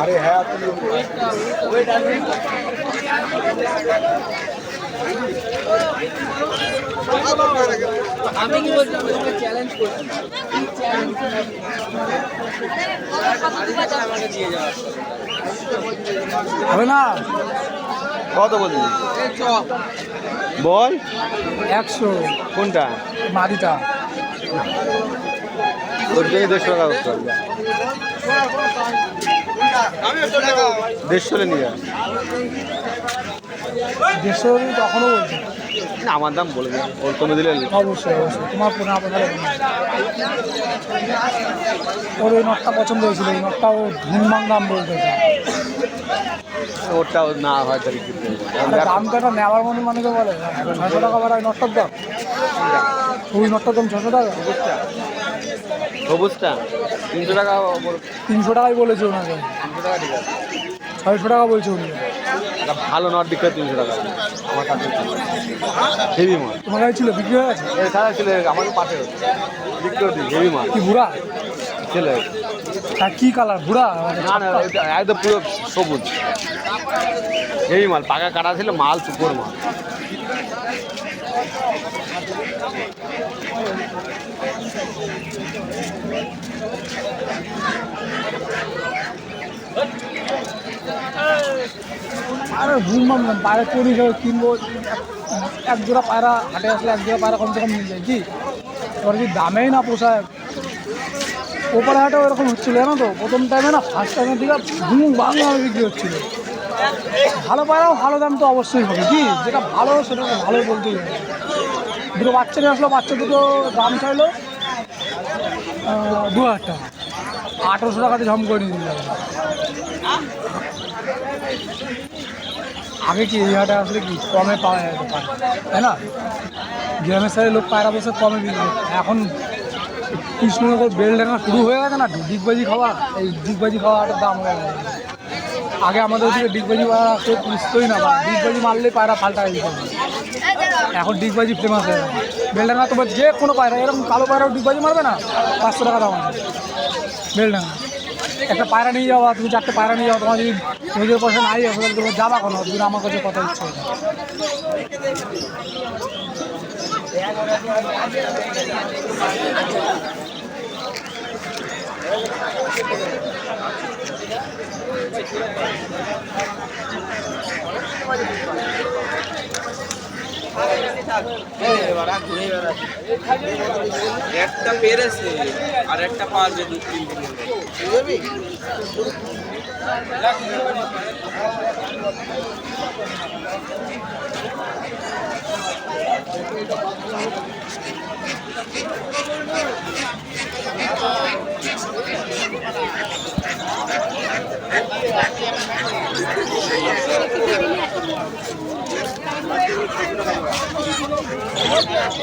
अरे है আমি কি বলছি তোমাকে চ্যালেঞ্জ করছি হবে না কত বলছি বল 100 কোনটা মাদিটা ওর থেকে 150 টাকা করতে হবে 150 নিয়ে যা 150 তখনও বলছি না আমার দাম বলে দিন ওর কমে দিলে অবশ্যই অবশ্যই তোমার পুরো আপনার ওর ওই নটটা পছন্দ হয়েছিল ওই নটটা ও ধুমবাং দাম বলতেছে ওটাও না হয় তার কি দামটা নেওয়ার মনে মানুষকে বলে 600 টাকা বাড়ায় নটটার দাম ওই নটটার দাম 600 টাকা সবুজটা 300 টাকা 300 টাকাই বলেছে ওনাকে 300 টাকা ঠিক আছে 600 টাকা বলছে উনি ভালো নট বিক্রি 300 টাকা আমার কাছে হেভি মাল তোমার কাছে ছিল বিক্রি হয়ে গেছে সারা ছিল আমাদের পাশে বিক্রি হচ্ছে হেভি মাল কি বুড়া ছেলে তা কি কালার বুড়া না না একদম পুরো সবুজ হেভি মাল পাকা কাটা ছিল মাল সুপার মাল আরে ঘুমবাম না পায়রা চুরি করে কিনবো এক জোড়া পায়রা হাটে আসলে এক জোড়া পায়রা কমসে কম মিল যায় কি এবার যদি দামেই না পোষায় ওপারে হাটেও এরকম হচ্ছিলো জানো তো প্রথম টাইমে না ফার্স্ট টাইমের দিকে ঘুম বাংলা বিক্রি হচ্ছিলো ভালো পায়রাও ভালো দাম তো অবশ্যই হবে কি যেটা ভালো সেটা ভালো বলতেই হবে দুটো বাচ্চা নিয়ে আসলো বাচ্চা দুটো দাম চাইলো 2000 টাকা 1800 টাকাতে ঝম করে নিয়ে দিল আগে কি এই হাটে আসলে কি কমে পাওয়া যেতে পারে তাই না গ্রামের সাইডে লোক পায়রা বসে কমে বিক্রি এখন কৃষ্ণনগর বেলডাঙ্গা শুরু হয়ে গেছে না ডিগবাজি খাওয়া এই ডিগবাজি খাওয়াটার দাম হয়ে গেছে আগে আমাদের ওদিকে ডিগবাজি পায়রা কেউ পুষতোই না বা ডিগবাজি মারলেই পায়রা পাল্টা দিতে হবে এখন ডিগবাজি ফেমাস হয়ে গেছে বেলডাঙ্গা তোমার যে কোনো পায়রা এরকম কালো পায়রাও ডিগবাজি মারবে না 500 টাকা দাম আছে বেলডাঙ্গা একটা পায়রা নিয়ে যাওয়া তুমি 4টে পায়রা নিয়ে যাও তোমার যদি নিজের পয়সা নাই আসলে তুমি যাবা কোনো যদি আমার কাছে কথা ইচ্ছে একটা পেরেছে আর একটা পারবে 2-3 দিন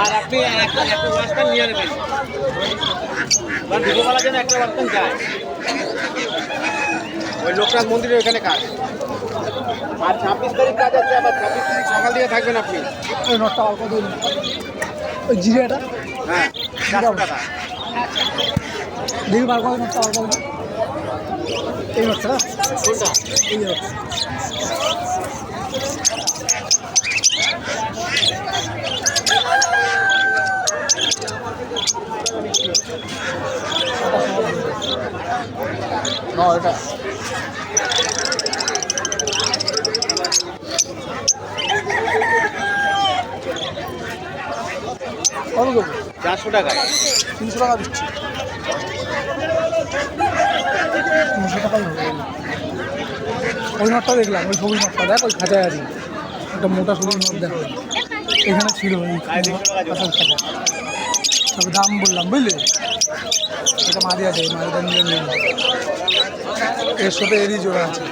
আর আপনি একটা বাস্তান নিয়ে নেবেন দুপুরবেলার জন্য একটা বাস্তান যায় ওই লোকনাথ মন্দিরের ওইখানে কাজ আর 26 তারিখ কাজ আছে আবার 26 তারিখ সকাল দিয়ে থাকবেন আপনি ওই নটটা অল্প দিন ওই জিরিয়াটা হ্যাঁ 400 টাকা দেখি বার করে নটটা অল্প এই নটটা কোনটা এই না এটা কত দেবো 400 টাকা 300 টাকা দিচ্ছি 300 টাকাই হবে ওই নোটটা দেখলাম ওই সবুজ নোটটা দেখ ওই খাঁচায় আছে একটা মোটা সবুজ নোট দেখো এখানে ছিল ওই তবে দাম বললাম বুঝলি, এটা মাদি আছে, এই মাদিটা নিয়ে নিয়ে নিই। এর সাথে এরই জোড়া আছে।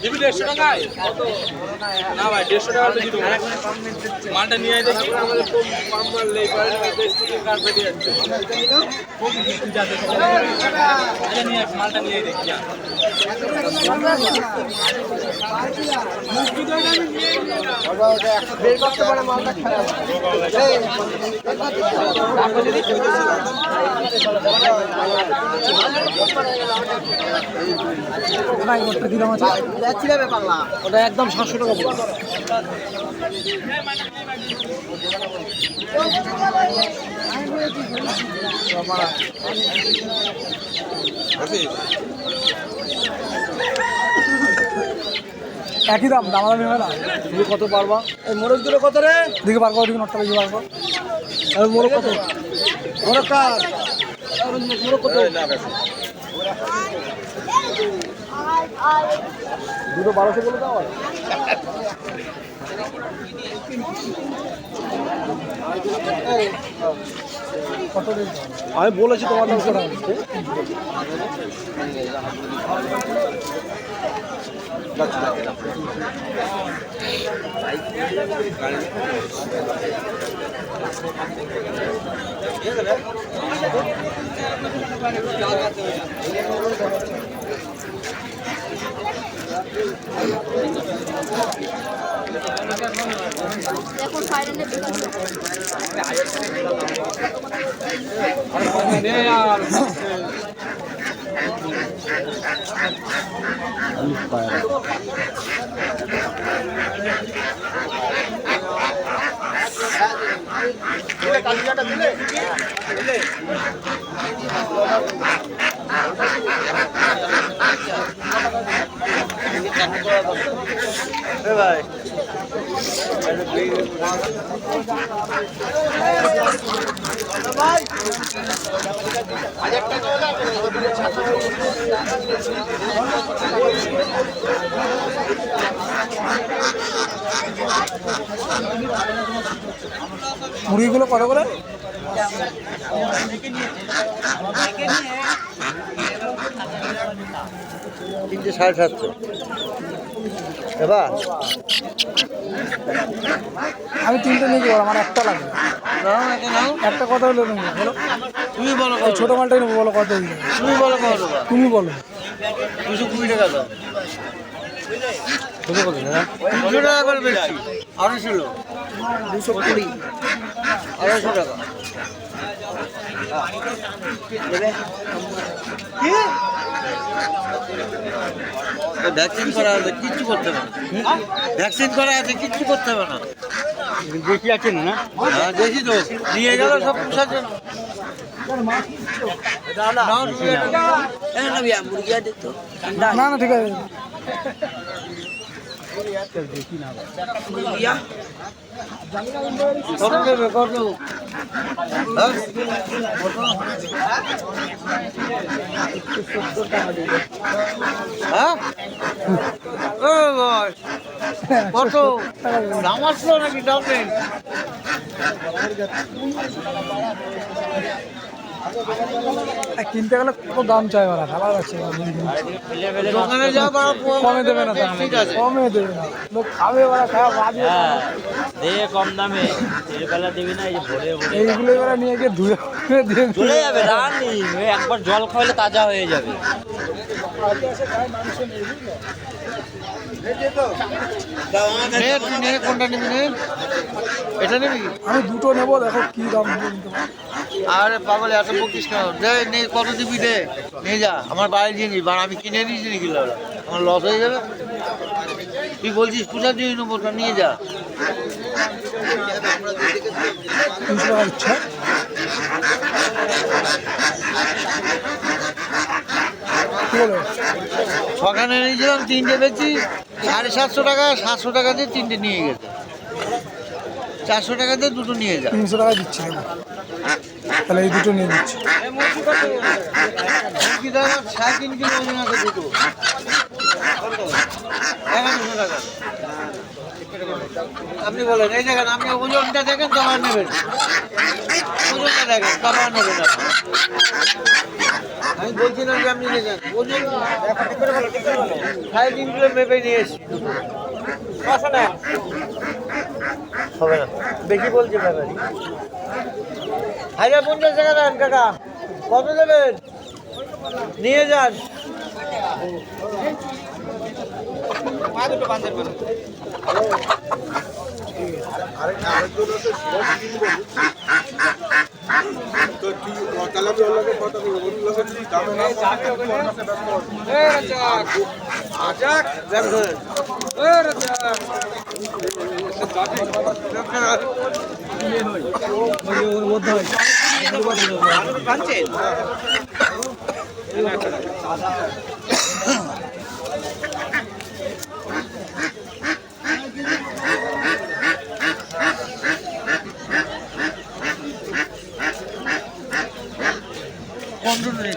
দিবি 150 টাকায় না ভাই 150 টাকা দিয়ে দিবো মালটা নিয়ে আয় দেখি আমাদের কম মাল নেই পারে দেশ থেকে কার পেটে যাচ্ছে এটা নিয়ে মালটা নিয়ে আয় দেখি বের করতে পারে মালটা খারাপ ওটা একদম 700 টাকা পড়বে। একই দাম, দামাদামি হয় না। তুমি কত পারবা? এই মোরগ দুটো কত রে? দিকে পারবো, ওদিকে নটটা বেশি পারবো। মোরগ কত? মোরগ কার? মোরগ কত? দুটো 1200 বলে দাও। কত দিন? আমি বলেছি তোমার দাম করা এখন ফাইনালে কালিয়াটা দিলে ভাই মুরগিগুলো কত করে? তিনটে 750 এবার আমি তিনটে নিয়ে যাবো, আমার একটা লাগবে। একটা কথা হলো তুমি বলো, তুমি বলো এই ছোটো মালটাই নেবো, বলো কত? তুমি বলো তুমি বলো। 220 টাকা দাও 200 টাকা করে বেশি আরো ছিল 220 250 টাকা ভ্যাকসিন করা আছে কিচ্ছু করতে হবে না, ভ্যাকসিন করা আছে কিচ্ছু করতে হবে না। দেশি আছে না? হ্যাঁ দেশি তো নিয়ে গেল সব পোষার জন্য। না না ঠিক আছে। কত দেবে কত? হ্যাঁ কত দাম আসলো নাকি দাম নেই? কিনতে গেলে কত দাম চাই ওরা, ভালো লাগছে। দোকানে যাও কমে দেবে না, ঠিক আছে কমে দেবে না, লোক খাবে ওরা খাওয়া বাজে। দিয়ে কম দামে এবেলা দিবি না এই যে ভরে ভরে এইগুলো ওরা নিয়ে গিয়ে ধুয়ে দিয়ে চলে যাবে রানি একবার জল খাওয়ালে তাজা হয়ে যাবে কোনটা নিবি নে? এটা নিবি? আমি দুটো নেবো, দেখো কি দাম দিয়ে নিতে পারো। আরে পাগল এত বকিস কেন? দে নে, কত দিবি দে, নিয়ে যা। আমার বাড়ি দিয়ে নিবি, আর আমি কিনে দিয়েছি নাকি লাউডা? আমার লস হয়ে যাবে। তুই বলছিস পূজা দিয়ে নেবো, ওটা নিয়ে যা। 300 টাকা ইচ্ছা। কি বলে? সকালে নিয়েছিলাম, তিনটে বেচি 750 টাকা, 700 টাকা দিয়ে তিনটে নিয়ে গেছে। 400 টাকা দিয়ে দুটো নিয়ে যা। 300 টাকা দিচ্ছি না। তাহলে এই দুটো নিয়ে নিচ্ছি। মুরগি দাদা 3.5 কিলো ওজন আছে দুটো, 1100 টাকা। আপনি বলেন, এই দেখেন, আপনি ওজনটা দেখেন, তখন নেবেন। ওজনটা দেখেন, তখন নেবেন। আমি বলছিলাম যে আপনি দেখেন ওজন 3.5 কিলো মেপে নিয়ে এসছি। হবে না, বেশি বলছে ব্যাপারী। 1050 টাকা দেন কাকা, কত দেবেন? নিয়ে যান।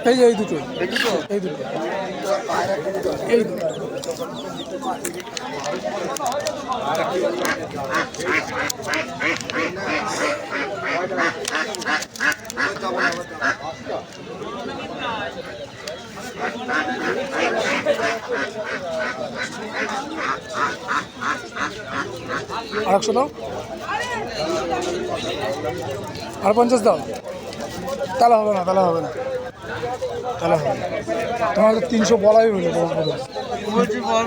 এই যে এই দুটো, এই দুটো, এই দুটো। আর 100 দাও, আর 50 দাও। তাহলে হবে না, তাহলে হবে না, তাহলে হবে না। তোমার তো 300 বলাই হলো।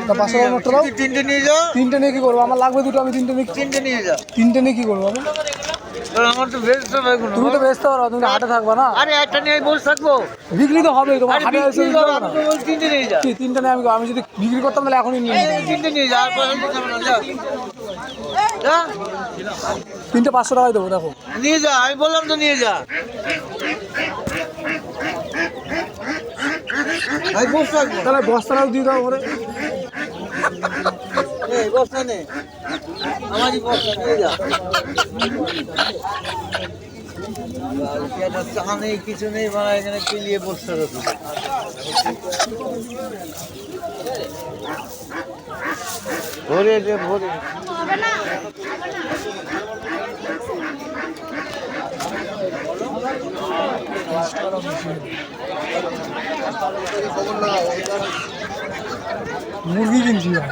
500 টাকা নোটটা দাও। তিনটে নিয়ে যাও। তিনটে নিয়ে কি করবো? আমার লাগবে দুটো, আমি তিনটে নিয়ে। তিনটে নিয়ে যাও। তিনটে নিয়ে কি করবো আমি? আমার তো বেচতে হবে কোনো। তুমি তো বেচতে পারো, তুমি তো হাটে থাকবা না। আরে একটা নিয়ে বসে থাকবো। বিক্রি তো হবে, তোমার হাটে এসে বিক্রি হবে না। তিনটে নিয়ে যা। কি তিনটে নিয়ে আমি যদি বিক্রি করতাম তাহলে এখনই নিয়ে নিতাম। তিনটে নিয়ে যা, আর পয়সা দিতে হবে না, যা। যা। তিনটে 500 টাকায় দেবো, দেখো। নিয়ে যা, আমি বললাম তো নিয়ে যা। আমি বসে থাকবো। তাহলে বস্তাটাও দিয়ে দাও ঘরে। এই বস্তা নে, আমারই বস্তা নিয়ে যা। চা নেই, কিছু নেই, মানে এখানে পিলিয়ে বসতে রয়েছে। ভরে দে, ভরে। মুরগি কিনছি ভাই,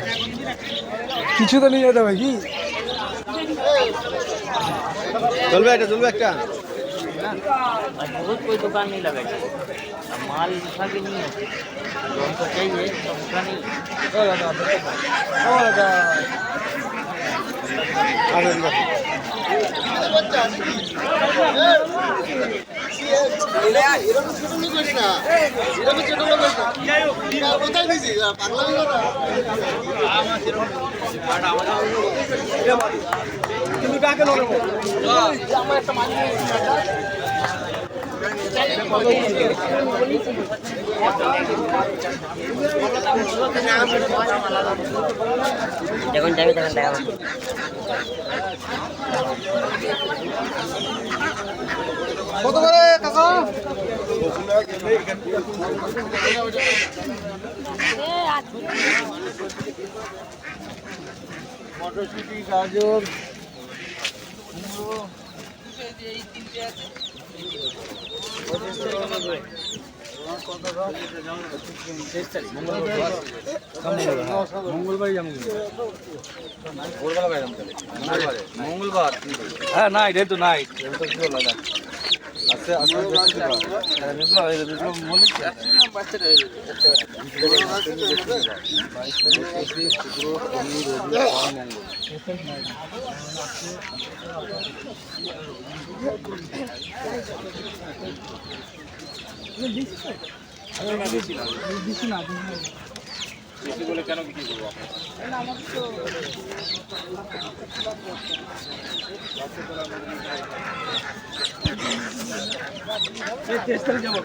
কিছু তো নিয়ে যেতে হবে কি? চলবে একটা, চলবে একটা। बहुत कोई दुकान नहीं लगाई, माल उठा के नहीं है, जो हमको चाहिए तो उठा नहीं। দেখুন যাবে, দেখুন দেখা কত করে কাকা? মটরশুটি, গাজর, কুমড়ো, মঙ্গলবার যাবো। মঙ্গলবার হ্যাঁ, নাইট, এই তো নাইট। দিচ্ছি না বেশি বলে কেন বিক্রি করবো টেস্টারে যাবো